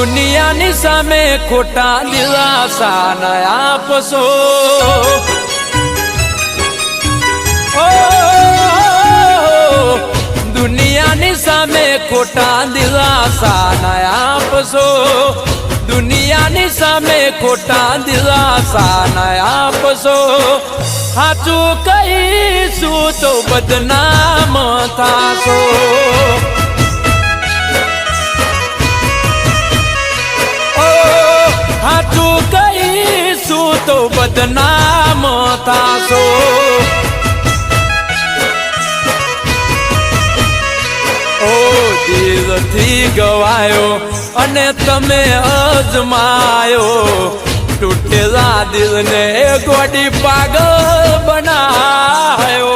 દુનિયાની સામે ખોટા દિલાસા ન આપશો દુનિયાની સામે ખોટા દિલાસા ન આપશો દુનિયાની સામે ખોટા દિલાસા ન આપશો સાચું કહીશું તો બદનામ થાશો સાચું કહીશું તો બદનામ થાશો ઓ દિલથી ગવાયો અને તમે અજમાયો તૂટેલા દિલને ગોડી પાગલ બનાયો